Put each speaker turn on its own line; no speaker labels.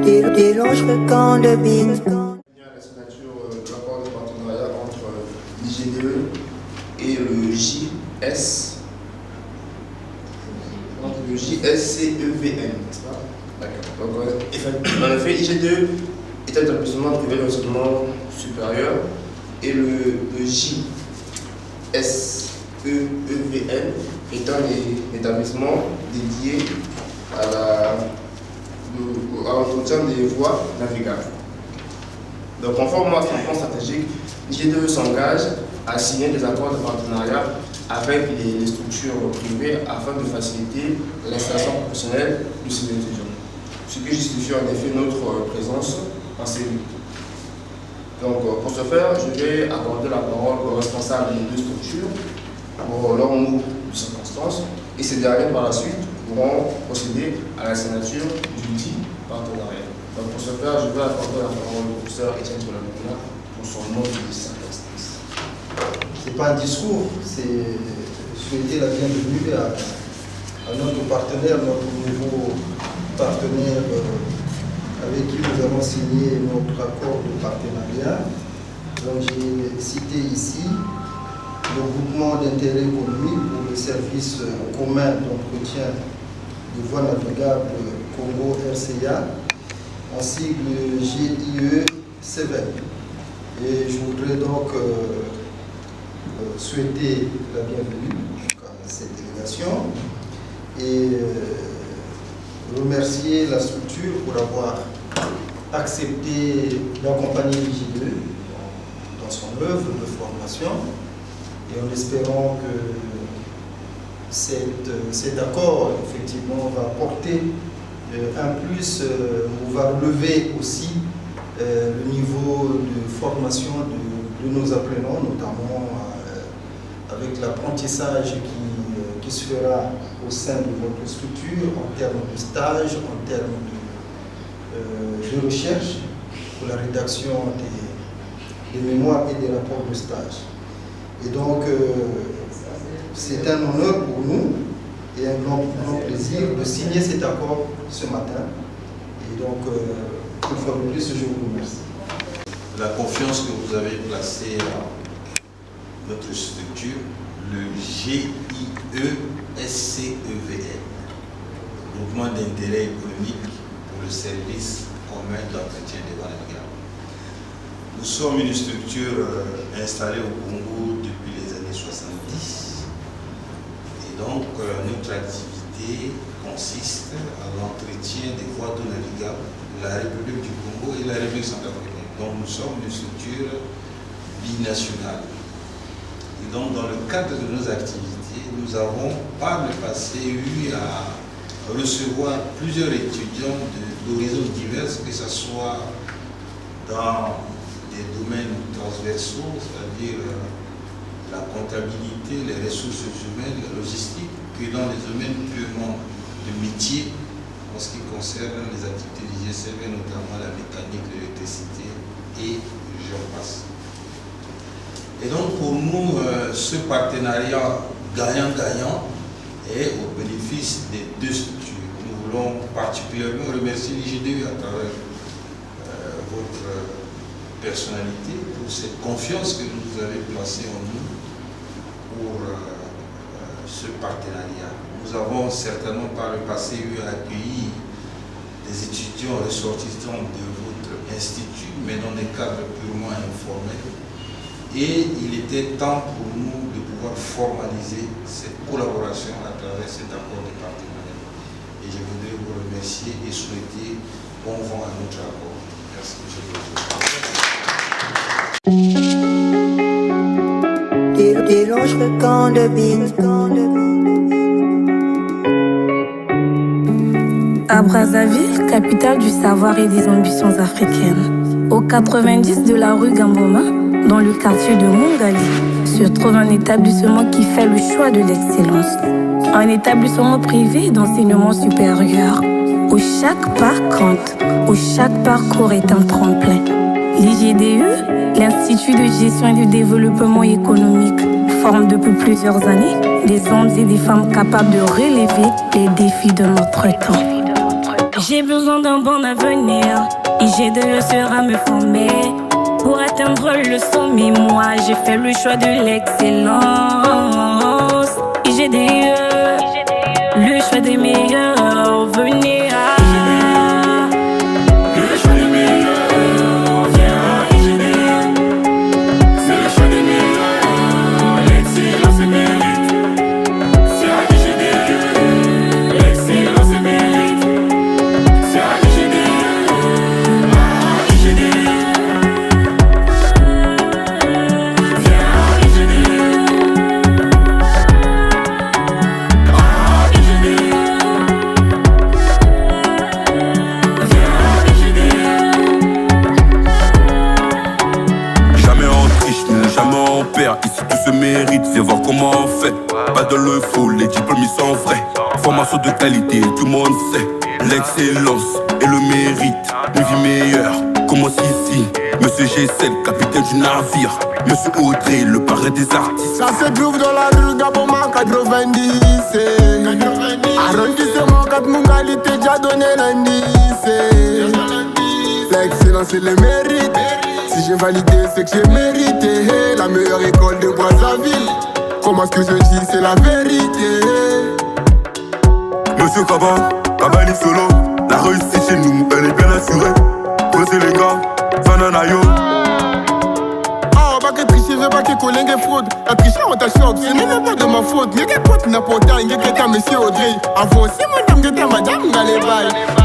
Dérange le camp de bine.
La signature de l'accord de partenariat entre l'IGDE et le JS, entre le JSCEVN, n'est-ce pas? D'accord. Donc, en effet, l'IGDE est un établissement privé d'enseignement supérieur et le JSCEVN est un établissement dédié à l'entretien des voies navigables. Donc, conformément à son plan stratégique, l'IGDE s'engage à signer des accords de partenariat avec les structures privées afin de faciliter l'installation professionnelle de ces étudiants, ce qui justifie en effet notre présence en CELU. Donc, pour ce faire, je vais accorder la parole aux responsables des deux structures pour leur mot de circonstance et ces derniers, par la suite, pourront procéder à la signature du dit partenariat. Donc, pour ce faire, je vais accorder la parole au professeur Étienne Solamina pour son mot de circonstance.
Ce n'est pas un discours, c'est souhaiter la bienvenue à notre partenaire, notre nouveau partenaire avec qui nous avons signé notre accord de partenariat. Donc j'ai cité ici le groupement d'intérêt économique pour le service commun d'entretien de voies navigables Congo RCA, en sigle GIE-7. Et je voudrais donc souhaiter la bienvenue à cette délégation et remercier la structure pour avoir accepté d'accompagner l'IGDE dans son œuvre de formation et en espérant que cet accord effectivement va apporter un plus ou va relever aussi le niveau de formation de nos apprenants, notamment avec l'apprentissage qui se fera au sein de votre structure en termes de stage, en termes de recherche pour la rédaction des mémoires et des rapports de stage. Et donc, c'est un honneur pour nous et un grand plaisir de signer cet accord ce matin. Et donc, une fois de plus, je vous remercie.
La confiance que vous avez placée à notre structure, le GIE-SCEVN, Groupement d'intérêt économique pour le service commun d'entretien des voies navigables. Nous sommes une structure installée au Congo depuis les années 70. Et donc, notre activité consiste à l'entretien des voies d'eau navigables de la République du Congo et la République centrafricaine. Donc, nous sommes une structure binationale. Et donc, dans le cadre de nos activités, nous avons par le passé eu à recevoir plusieurs étudiants d'horizons divers, que ce soit dans des domaines transversaux, c'est-à-dire la comptabilité, les ressources humaines, la logistique, que dans les domaines purement de métier, en ce qui concerne les activités du GCV, notamment la mécanique, l'électricité et j'en passe. Et donc pour nous, ce partenariat gagnant-gagnant est au bénéfice des deux structures. Nous voulons particulièrement remercier l'IGDE à travers votre personnalité pour cette confiance que vous avez placée en nous pour ce partenariat. Nous avons certainement par le passé eu à accueillir des étudiants ressortissants de votre institut, mais dans des cadres purement informels. Et il était temps pour nous de pouvoir formaliser cette collaboration à travers cet accord de partenariat. Et je voudrais vous remercier et souhaiter bon vent à notre accord. Merci, M. le
Dérange le camp de bine.
À Brazzaville, capitale du savoir et des ambitions africaines, au 90 de la rue Gamboma, dans le quartier de Mongali, se trouve un établissement qui fait le choix de l'excellence. Un établissement privé d'enseignement supérieur, où chaque pas compte, où chaque parcours est un tremplin. L'IGDE, l'Institut de gestion et de développement économique, forme depuis plusieurs années des hommes et des femmes capables de relever les défis de notre temps. J'ai besoin d'un bon avenir. IGDE sera me former pour atteindre le sommet. Moi, j'ai fait le choix de l'excellence. IGDE, le choix des meilleurs. Venez à
ici tout se mérite, viens voir comment on fait. Pas dans le faux, les diplômes ils sont vrais. Formation de qualité, tout le monde sait. L'excellence et le mérite, une vie meilleure, commence ici. Monsieur G7, capitaine du navire. Monsieur Audrey, le parrain des artistes.
Ça se trouve dans la rue Gaboma 90. Arrondissement 4 Mungali, t'es déjà donné l'indice. L'excellence et le mérite. Si j'ai validé, c'est que j'ai mérité. La meilleure école de Brazzaville. Comment ce que je dis, c'est la vérité.
Monsieur Kaba, Kabali Solo. La réussite chez nous, elle est bien assurée. Posez les gars, Fananayo.
Oh, pas que tricher, veux pas que collègue fraude. La triche, on t'a choc, ce n'est même pas de ma faute. Y'a que pote n'importe, y'a que ta monsieur Audrey. Avant, c'est mon dame, que ta madame, allez, bye.